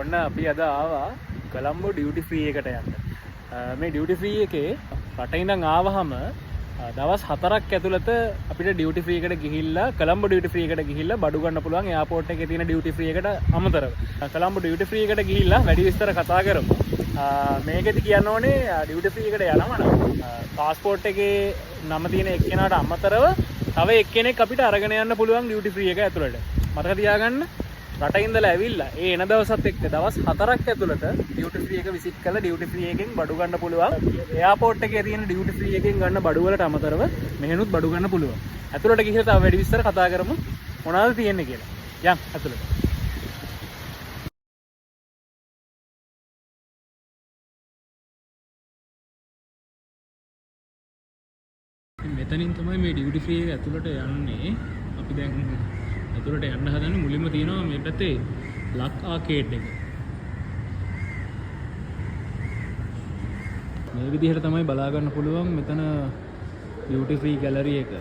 ඔන්න අපි අද ආවා කොළඹ ඩියුටි ෆ්‍රී එකට යන්න. මේ ඩියුටි ෆ්‍රී එකේ රට ඉඳන් ආවහම දවස් 4ක් ඇතුළත අපිට ඩියුටි ෆ්‍රී එකට ගිහිල්ලා කොළඹ ඩියුටි ෆ්‍රී එකට ගිහිල්ලා බඩු ගන්න පුළුවන් එයාපෝට් එකේ තියෙන ඩියුටි ෆ්‍රී එකට අමතරව. කොළඹ ඩියුටි ෆ්‍රී එකට ගිහිල්ලා වැඩි විස්තර කතා කරමු. මේකෙදි කියන්න ඕනේ ඩියුටි ෆ්‍රී එකට යනවා නම් පාස්පෝර්ට් එකේ නම තියෙන එක්කෙනාට අමතරව තව එක්කෙනෙක් අපිට අරගෙන යන්න පුළුවන් ඩියුටි ෆ්‍රී එක ඇතුළට. මතක තියාගන්න රට ඉඳලා ඇවිල්ලා ඒ එන දවසත් එක්ක දවස් 4ක් ඇතුළත ඩියුටි ෆ්‍රී එක විසිට් කරලා ඩියුටි ෆ්‍රී එකෙන් බඩු ගන්න පුළුවන්. එයාපෝට් එකේ තියෙන ඩියුටි ෆ්‍රී එකෙන් ගන්න බඩු වලට අමතරව මෙහෙනුත් බඩු ගන්න පුළුවන්. ඇතුළට ගිහිල්ලා තව වැඩි විස්තර කතා කරමු මොනවද තියෙන්නේ කියලා. යන් ඇතුළට. මෙතනින් තමයි මේ ඩියුටි ෆ්‍රී එක ඇතුළට යන්නේ. අපි දැන් ඇතුළට යන්න හදන්නේ මුලින්ම තියෙනවා මේ පැත්තේ ලක් ආකේඩ් එක. මේ විදිහට තමයි බලා ගන්න පුළුවන් මෙතන ඩියුටි ෆ්‍රී ගැලරි එක.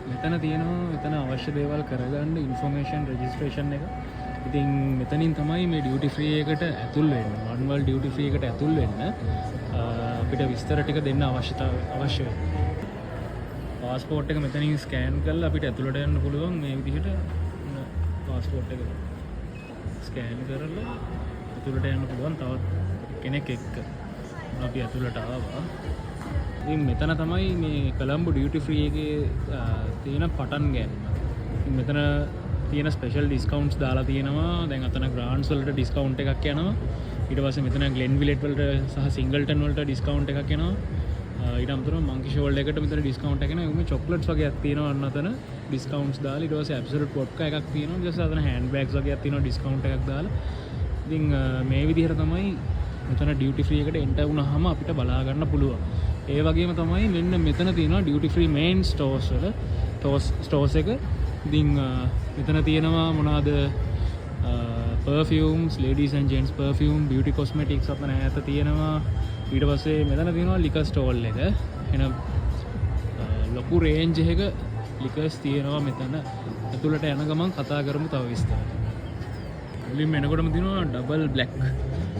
මෙතන තියෙනවා මෙතන අවශ්‍ය දේවල් කරගන්න ඉන්ෆෝමේෂන් රෙජිස්ට්‍රේෂන් එක. ඉතින් මෙතනින් තමයි මේ ඩියුටි ෆ්‍රී එකට ඇතුල් වෙන්න. වන් වර්ල්ඩ් ඩියුටි ෆ්‍රී එකට ඇතුල් වෙන්න අපිට විස්තර ටික දෙන්න අවශ්‍ය වෙනවා. පාස්පෝර්ට් එක මෙතනින් ස්කෑන් කරලා අපිට ඇතුළට යන්න පුළුවන්. මේ විදිහට පාස්පෝර්ට් එක ස්කෑන් කරලා ඇතුළට යන්න පුළුවන් තවත් කෙනෙක් එක්ක. අපි ඇතුළට ආවා. ඉතින් මෙතන තමයි මේ කොළඹ ඩියුටි ෆ්‍රී එකේ තියෙන පටන් ගැනීම. මෙතන තියෙන ස්පෙෂල් ඩිස්කවුන්ට්ස් දාලා තියෙනවා. දැන් අතන ග්‍රාන්ඩ්ස් වලට ඩිස්කවුන්ට් එකක් යනවා. ඊට පස්සේ මෙතන ග්ලෙන්විලෙට් වලට සහ සිංගල්ටන් වලට ඩිස්කවුන්ට් එකක් යනවා. ඊට අමතරව මංකි ෂෝල්ඩ් එකට මෙතන ඩිස්කවුන්ට් එකක් එනවා. මේ චොක්ලට්ස් වගේක් තියෙනවා අන්න අතන ඩිස්කවුන්ට්ස් දාලා. ඊට පස්සේ ඇබ්සලූට් වොඩ්කා එකක් තියෙනවා. ඊට පස්සේ අතන හෑන්ඩ් බෑග්ස් වගේක් තියෙනවා ඩිස්කවුන්ට් එකක් දාලා. ඉතින් මේ විදිහට තමයි මෙතන ඩියුටි ෆ්‍රී එකට එන්ටර් වුණාම අපිට බලා ගන්න පුළුවන්. ඒ වගේම තමයි මෙන්න මෙතන තියෙනවා ඩියුටි ෆ්‍රී මේන් ස්ටෝර්ස් වල ස්ටෝර්ස් එක. ඉතින් මෙතන තියෙනවා මොනවාද perfumes, ladies and gents perfume, beauty cosmetics අතන ඈත තියෙනවා. ඊට පස්සේ මෙතන තියෙනවා liquor stall එක. එන ලොකු රේන්ජ් එකක liquors තියෙනවා මෙතන. ඇතුළට යන ගමන් කතා කරමු තව විස්තර. මුලින්ම එනකොටම තියෙනවා double black.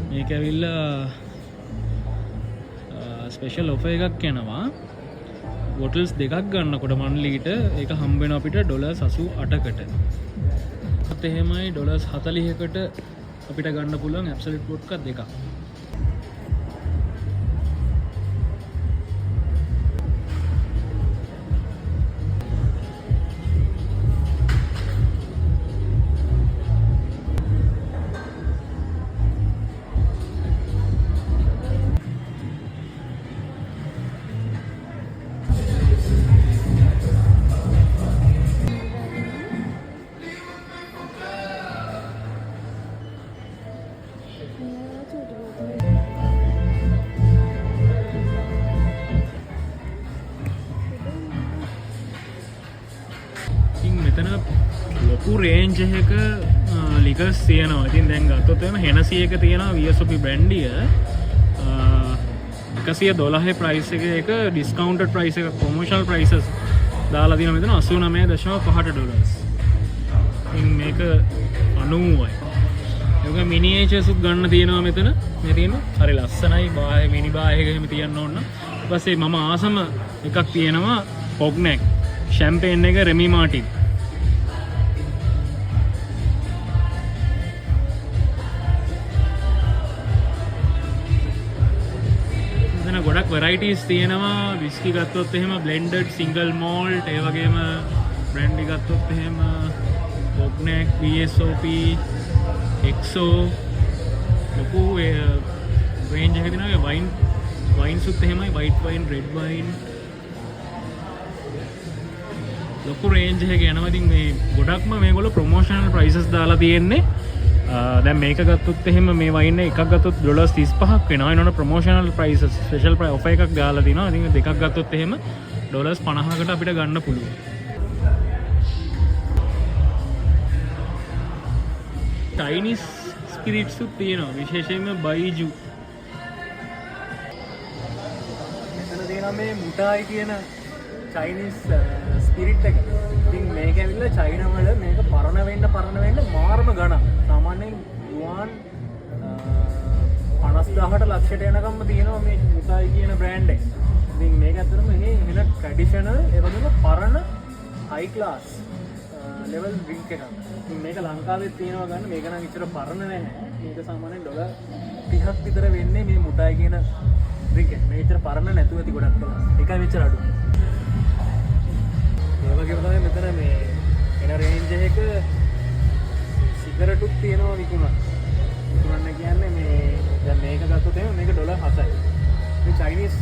මේක ඇවිල්ලා ස්පෙෂල් ඔෆර් එකක් යනවා. බොටල්ස් දෙකක් ගන්නකොට 1 ලීටර් ඒක හම්බ වෙනවා අපිට $88කට. ඒත් එහෙමයි $40කට අපිට ගන්න පුළුවන් ඇබ්සලියුට් වොඩ්කා දෙකක්. මෙතන ලොකු රේන්ජ් එකක ලිකර්ස් තියෙනවා. ඉතින් දැන් ගත්තොත් එම හෙනසි එක තියෙනවා VSOP බ්‍රැන්ඩිය 112 ප්‍රයිස් එක ඩිස්කවුන්ටඩ් ප්‍රයිස් එක ප්‍රොමෝෂනල් ප්‍රයිසස් දාලා තියෙනවා මෙතන $89.5. ඉතින් මේක 90යි. ඒක මිනියේචර්ස් උත් ගන්න තියෙනවා මෙතන. මේ තියෙනවා හරි ලස්සනයි බාහිර මිනි බාහිර එහෙම තියන්න ඕන. ඊට පස්සේ මම ආසම එකක් තියෙනවා කොග්නැක් ෂැම්පේන් එක රෙමි මාටින්. ගොඩක් වෙරයිටිස් තියෙනවා. විස්කි ගත්තොත් එහෙම බ්ලෙන්ඩඩ් සිංගල් මෝල්ට්, ඒ වගේම බ්‍රැන්ඩි ගත්තොත් එහෙම කොග්නැක්, VSOP, XO ලොකු රේන්ජ් එකක තියෙනවා. වයින්ස් උත් එහෙමයි වයිට් වයින්, රෙඩ් වයින් ලොකු රේන්ජ් එකක යනවා. ඉතින් මේ ගොඩක්ම මේගොල්ලෝ ප්‍රොමෝෂනල් ප්‍රයිසස් දාලා තියෙන්නේ. දැන් මේක ගත්තොත් එහෙම මේ වයින් එකක් ගත්තොත් $35ක් වෙනවා. ඒනොන ප්‍රොමෝෂනල් ප්‍රයිසස් ස්පෙෂල් ඔෆර් එකක් දාලා තිනවා. ඉතින් දෙකක් ගත්තොත් එහෙම $50කට අපිට ගන්න පුළුවන්. චයිනීස් ස්පිරිට්ස් තියෙනවා විශේෂයෙන්ම බයිජු. මෙතන තියෙනවා මේ මුටායි කියන චයිනීස් ස්පිරිට් එක. ඉතින් මේක ඇවිල්ලා චයිනා වල මේක පරණ වෙන්න මාරම ගණන්. සාමාන්‍යයෙන් යුවාන් 50,000ට ලක්ෂයට යනකම්ම තියෙනවා මේ මුටායි කියන බ්‍රෑන්ඩ් එක. ඉතින් මේක ඇත්තටම මේ වෙන ට්‍රැඩිෂනල් ඒ වගේම පරණ හයි ක්ලාස් ලෙවල් ඩ්‍රින්ක් එකක්. ඉතින් මේක ලංකාවේ තියෙනවා ගන්න මේක නම් ඉතර පරණ නැහැ. මේක සාමාන්‍යයෙන් ඩොලර් 30ක් විතර වෙන්නේ මේ මුටායි කියන ඩ්‍රින්ක් එක. මේක ඉතර පරණ නැතුව ඇති ගොඩක් වෙලා. ඒකයි මෙච්චර අඩු. ඒ වගේම තමයි මෙතන මේ එන රේන්ජ් එක සිගරටුත් තියෙනවා විකුණන්න. විකුණන්න කියන්නේ මේ දැන් මේක ගත්තොත් එහෙනම් මේක ඩොලර් 7යි. මේ චයිනීස්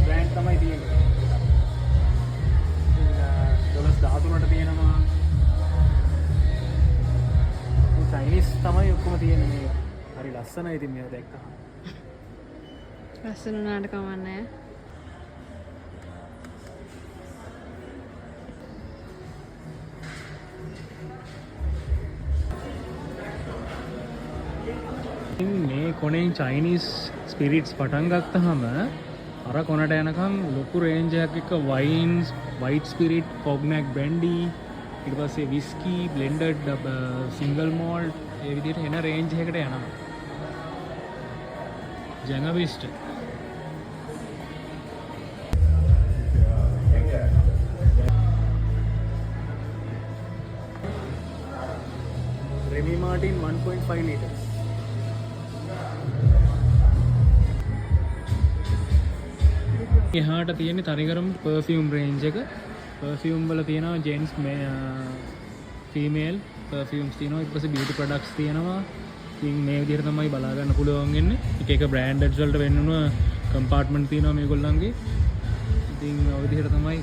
බ්‍රෑන්ඩ් තමයි තියෙන්නේ. ඩොලර්ස් 13ට තියෙනවා. මේ චයිනීස් තමයි ඔක්කොම තියෙන්නේ මේක. හරි ලස්සනයි ඉතින් මේක දැක්කම. ලස්සන උනාට කමන්නේ. මේ කොනෙන් චයිනීස් ස්පිරිට්ස් පටන් ගත්තහම අර කොනට යනකම් ලොකු රේන්ජ් එකක් එක්ක වයින්ස්, වයිට් ස්පිරිට්, කොග්නැක් බ්‍රැන්ඩි, ඊට පස්සේ විස්කි, බ්ලෙන්ඩඩ් සිංගල් මෝල්ට් ඒ විදිහට එන රේන්ජ් එකකට යනවා. ජැඟවිස්ට් රෙමි මාටින් 1.5 liters. එහාට තියෙන තනිකරම පර්ෆියුම් රේන්ජ් එක. පර්ෆියුම් වල තියෙනවා ජෙන්ට්ස් ෆීමේල් පර්ෆියුම්ස් තියෙනවා. ඊට පස්සේ බියුටි ප්‍රොඩක්ට්ස් තියෙනවා. ඉතින් මේ විදිහට තමයි බලා ගන්න පුළුවන් වෙන්නේ. එක එක බ්‍රෑන්ඩ්ස් වලට වෙන්නුන කම්පාර්ට්මන්ට් තියෙනවා මේගොල්ලන්ගේ. ඉතින් ඔය විදිහට තමයි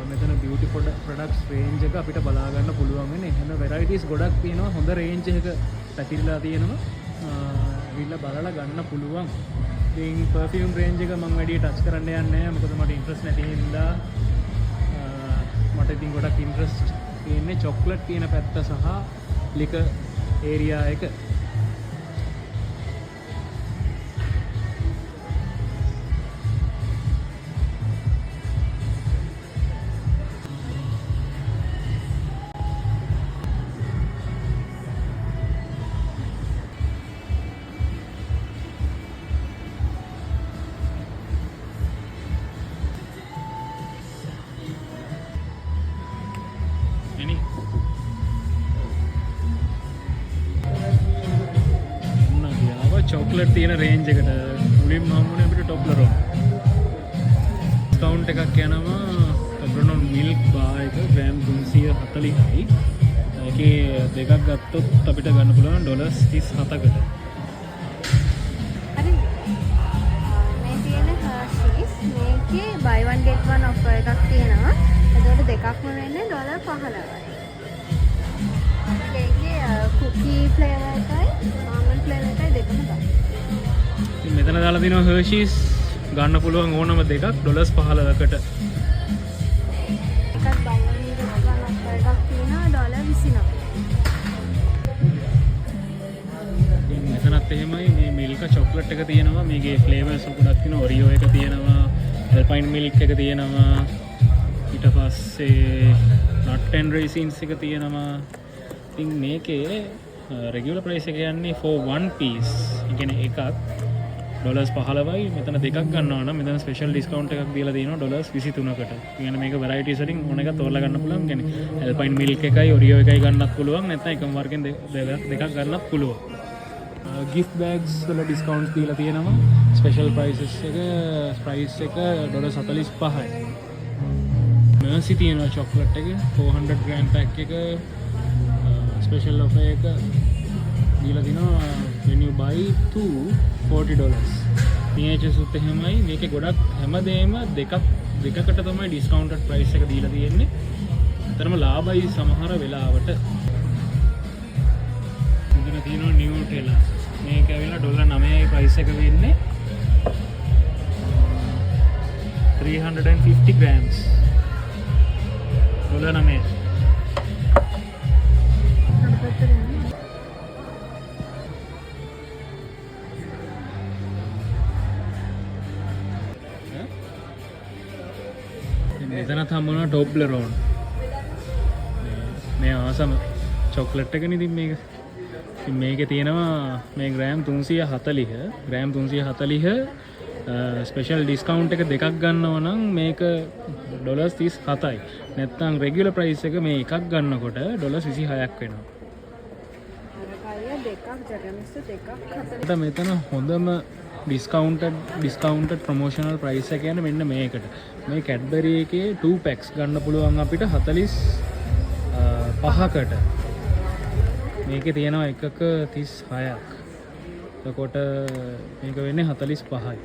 මෙතන බියුටි ප්‍රොඩක්ට්ස් රේන්ජ් එක අපිට බලා ගන්න පුළුවන් වෙන්නේ. එහෙනම් වෙරයිටිස් ගොඩක් තියෙනවා. හොඳ රේන්ජ් එක පැතිරලා තියෙනවා. විල්ල බලලා ගන්න පුළුවන්. ඉතින් පර්ෆියුම් රේන්ජ් එක මම වැඩි ටච් කරන්න යන්නේ නැහැ. මොකද මට ඉන්ට්‍රස්ට් නැති හින්දා මට ඉතින් ගොඩක් ඉන්ට්‍රස්ට් තියෙන්නේ චොක්ලට් තියෙන පැත්ත සහ ලිකර් ඒරියා එක. චොක්ලට් තියෙන රේන්ජ් එකට මුලින්ම හම්බුනේ අපිට ටොබ්ලරෝන්. ඩිස්කවුන්ට් එකක් යනවා ටොබ්ලරෝන් මිල්ක් බාර් එක ග්‍රෑම් 340යි. ඒකේ දෙකක් ගත්තොත් අපිට ගන්න පුළුවන් ඩොලර්ස් 37කට. හරි. මේ තියෙන හර්ෂීස් මේකේ buy one get one offer එකක් තියෙනවා. ඒකට දෙකක්ම වෙන්නේ ඩොලර් 15යි. ඒකේ කුකී ෆ්ලේවර් එකයි ආල්මන්ඩ් ෆ්ලේවර් එකයි දෙකම ගන්න. මෙතන දාලා දිනවා හර්ෂීස් ගන්න පුළුවන් ඕනම දෙකක් ඩොලර්ස් 15කට. එකක් buy one get one offer එකක් තියෙනවා ඩොලර් 29. මෙතනත් එහෙමයි මේ මිල්ක චොක්ලට් එක තියෙනවා. මේකේ ෆ්ලේවර්ස් ගොඩක් තියෙනවා. ඔරියෝ එක තියෙනවා, ඇල්පයින් මිල්ක් එක තියෙනවා. ඊට පස්සේ නට් ඇන්ඩ් රේසින්ස් එක තියෙනවා. ඉතින් මේකේ රෙගියුලර් ප්‍රයිස් එක යන්නේ for one piece. ඒ කියන්නේ එකක් ඩොලර්ස් 15යි. මෙතන දෙකක් ගන්නවා නම් මෙතන ස්පෙෂල් ඩිස්කවුන්ට් එකක් දීලා තියෙනවා ඩොලර්ස් 23කට. ඒ කියන්නේ මේක වෙරයිටිස් වලින් ඕන එකක් තෝරලා ගන්න පුළුවන්. කියන්නේ ඇල්පයින් මිල්ක් එකයි ඔරියෝ එකයි ගන්නත් පුළුවන්. නැත්නම් එකම වර්ගෙන් දෙකක් ගන්නත් පුළුවන්. gift bags වල ඩිස්කවුන්ට්ස් දීලා තියෙනවා. ස්පෙෂල් ප්‍රයිසස් එක ප්‍රයිස් එක ඩොලර් 45යි. මර්සි තියෙනවා චොක්ලට් එක 400 ග්‍රෑම් පැක් එක ස්පෙෂල් ඔෆර් එක දීලා තිනවා when you buy two $40. PHS උත් එහෙමයි. මේකේ ගොඩක් හැමදේම දෙකකට තමයි ඩිස්කවුන්ටඩ් ප්‍රයිස් එක දීලා තියෙන්නේ. අතරම ලාභයි සමහර වෙලාවට. මෙතන තියෙනවා නියුටෙලා. මේක ඇවිල්ලා ඩොලර් 9යි ප්‍රයිස් එක වෙන්නේ. 350 grams. ඩොලර් 9. මෙතනත් හම්බුණා ටොබ්ලරෝන්. මේ ආසම චොක්ලට් එකනේ ඉතින් මේක. ඉතින් මේකේ තියෙනවා මේ ග්‍රෑම් 340 ග්‍රෑම් 340 ස්පෙෂල් ඩිස්කවුන්ට් එක දෙකක් ගන්නව නම් මේක ඩොලර්ස් 37යි. නැත්නම් රෙගියුලර් ප්‍රයිස් එක මේ එකක් ගන්නකොට ඩොලර්ස් 26ක් වෙනවා. අර මෙතන හොඳම ඩිස්කවුන්ටඩ් ප්‍රොමෝෂනල් ප්‍රයිස් එක කියන්නේ මෙන්න මේකට. මේ කැඩ්බරි එකේ 2 පැක්ස් ගන්න පුළුවන් අපිට 45කට. මේකේ තියෙනවා එකක 36ක්. එතකොට මේක වෙන්නේ 45යි.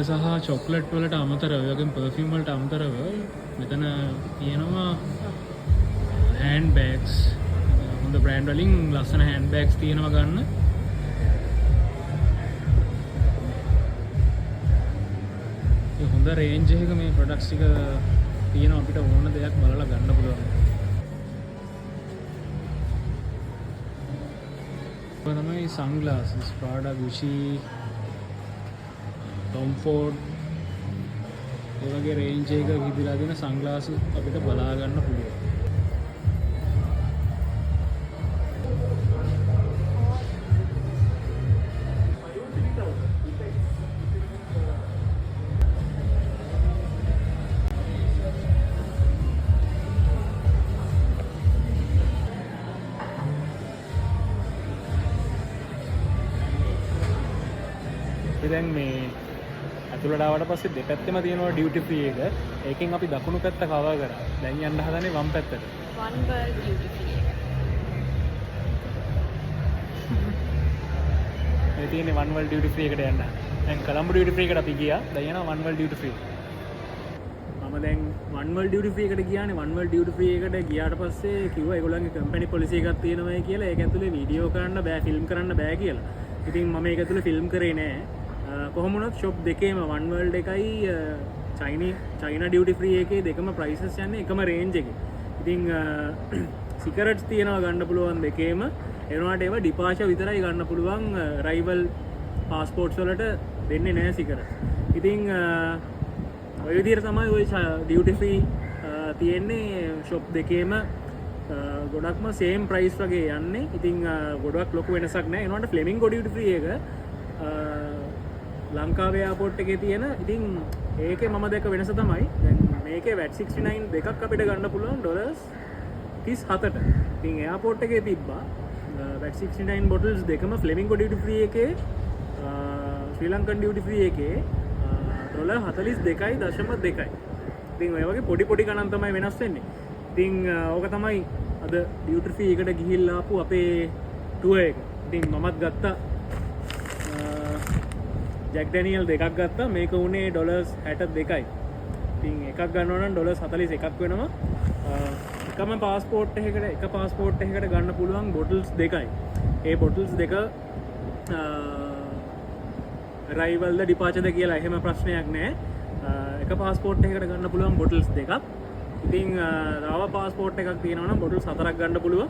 සහ චොක්ලට් වලට අමතරව වගේම පර්ෆියුම් වලට අමතරව මෙතන තියෙනවා හෑන්ඩ් බෑග්ස්. හොඳ බ්‍රෑන්ඩ් වලින් ලස්සන හෑන්ඩ් බෑග්ස් තියෙනවා ගන්න. ඒ හොඳ රේන්ජ් එකක මේ ප්‍රොඩක්ට්ස් ටික තියෙනවා අපිට ඕන දෙයක් බලලා ගන්න පුළුවන්. තමයි sunglasses Prada, Gucci, Tom Ford ඒ වගේ රේන්ජ් එකක විදිලා දෙන sunglasses අපිට බලා ගන්න පුළුවන්. දැන් මේ ඇතුළට ආවට පස්සේ දෙපැත්තෙම තියෙනවා ඩියුටි ෆ්‍රී එක. ඒකෙන් අපි දකුණු පැත්ත කවර් කරා. දැන් යන්න හදන්නේ වම් පැත්තට. One World Duty Free එක. මේ තියෙන්නේ One World Duty Free එකට යන්න. දැන් කොළඹ ඩියුටි ෆ්‍රී එකට අපි ගියා. දැන් යනවා One World Duty Free. මම දැන් One World Duty Free එකට ගියානේ. One World Duty Free එකට ගියාට පස්සේ කිව්වා ඒගොල්ලන්ගේ කම්පැනි පොලිසි එකක් තියෙනවායි කියලා. ඒක ඇතුලේ වීඩියෝ කරන්න බෑ, ෆිල්ම් කරන්න බෑ කියලා. ඉතින් මම ඒක ඇතුලේ ෆිල්ම් කරේ නෑ. කොහොමුණත් ෂොප් දෙකේම One World එකයි චයිනා ඩියුටි ෆ්‍රී එකේ දෙකම ප්‍රයිසස් යන්නේ එකම රේන්ජ් එකේ. ඉතින් සිගරට්ස් තියෙනවා ගන්න පුළුවන් දෙකේම. එනවාට ඒවා ඩිපාෂර් විතරයි ගන්න පුළුවන්. රයිවල් පාස්පෝර්ට්ස් වලට දෙන්නේ නැහැ සිගරට්. ඉතින් ඔය විදිහට තමයි ওই ඩියුටි ෆ්‍රී තියෙන්නේ ෂොප් දෙකේම. ගොඩක්ම සේම් ප්‍රයිස් වගේ යන්නේ. ඉතින් ගොඩක් ලොකු වෙනසක් නැහැ. එනවාට ෆ්ලෙමින්ගෝ ඩියුටි ෆ්‍රී එක ලංකාවේ එයාපෝට් එකේ තියෙන. ඉතින් ඒකේ මම දැක්ක වෙනස තමයි දැන් මේකේ VAT 69 දෙකක් අපිට ගන්න පුළුවන් ඩොලර්ස් 37ට. ඉතින් එයාපෝට් එකේ තිබ්බා VAT 69 බොටල්ස් දෙකම ෆ්ලෙමින්ගෝ ඩියුටි ෆ්‍රී එකේ ශ්‍රී ලංකන් ඩියුටි ෆ්‍රී එකේ ඩොලර් 42.2යි. ඉතින් ඔය වගේ පොඩි පොඩි ගණන් තමයි වෙනස් වෙන්නේ. ඉතින් ඕක තමයි අද ඩියුටි ෆ්‍රී එකට ගිහිල්ලා ආපු අපේ ටුවර් එක. ඉතින් මමත් ගත්තා ජැක් ඩැනියල් දෙකක් ගත්තා. මේක උනේ ඩොලර්ස් 62යි. ඉතින් එකක් ගන්නවා නම් ඩොලර්ස් 41ක් වෙනවා. එකම පාස්පෝර්ට් එකකට එක පාස්පෝර්ට් එකකට ගන්න පුළුවන් බොටල්ස් දෙකයි. ඒ බොටල්ස් දෙක රයිවල්ද ඩිපාචර්ද කියලා එහෙම ප්‍රශ්නයක් නැහැ. එක පාස්පෝර්ට් එකකට ගන්න පුළුවන් බොටල්ස් දෙකක්. ඉතින් තව පාස්පෝර්ට් එකක් තියෙනවා නම් බොටල්ස් 4ක් ගන්න පුළුවන්.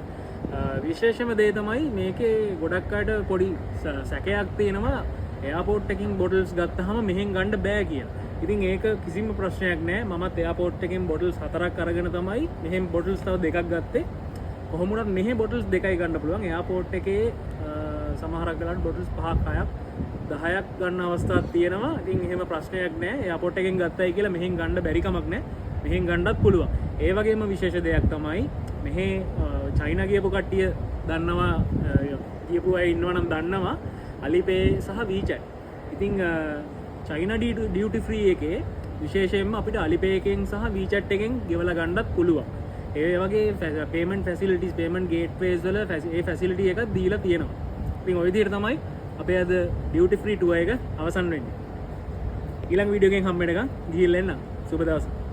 විශේෂම දේ තමයි මේකේ ගොඩක් අයට පොඩි සැකයක් තියෙනවා එයාපෝට් එකකින් බොටල්ස් ගත්තහම මෙහෙන් ගන්න බෑ කියලා. ඉතින් ඒක කිසිම ප්‍රශ්නයක් නෑ. මමත් එයාපෝට් එකෙන් බොටල්ස් 4ක් අරගෙන තමයි මෙහෙන් බොටල්ස් තව දෙකක් ගත්තේ. කොහොම වුණත් මෙහෙ බොටල්ස් දෙකයි ගන්න පුළුවන්. එයාපෝට් එකේ සමහරක් වෙලාවට බොටල්ස් 5ක් 6ක් 10ක් ගන්න අවස්ථාවක් තියෙනවා. ඉතින් එහෙම ප්‍රශ්නයක් නෑ. එයාපෝට් එකෙන් ගත්තයි කියලා මෙහෙන් ගන්න බැරි කමක් නෑ. මෙහෙන් ගන්නත් පුළුවන්. ඒ වගේම විශේෂ දෙයක් තමයි මෙහෙ චයිනා ගියපු කට්ටිය දන්නවා, ගියපු අය ඉන්නවා නම් දන්නවා Alipay සහ WeChat. ඉතින් චයිනා ඩියුටි ෆ්‍රී එකේ විශේෂයෙන්ම අපිට Alipay එකෙන් සහ WeChat එකෙන් ගෙවලා ගන්නත් පුළුවන්. ඒ වගේ පේමන්ට් ෆැසිලිටිස්, පේමන්ට් ගේට්වේස් වල ඒ ෆැසිලිටි එකක් දීලා තියෙනවා. ඉතින් ওই විදිහට තමයි අපේ අද ඩියුටි ෆ්‍රී ටුවර් එක අවසන් වෙන්නේ. ඊළඟ වීඩියෝ එකෙන් හම්බ වෙනකන් ගිහිල්ලා එන්න. සුබ දවසක්.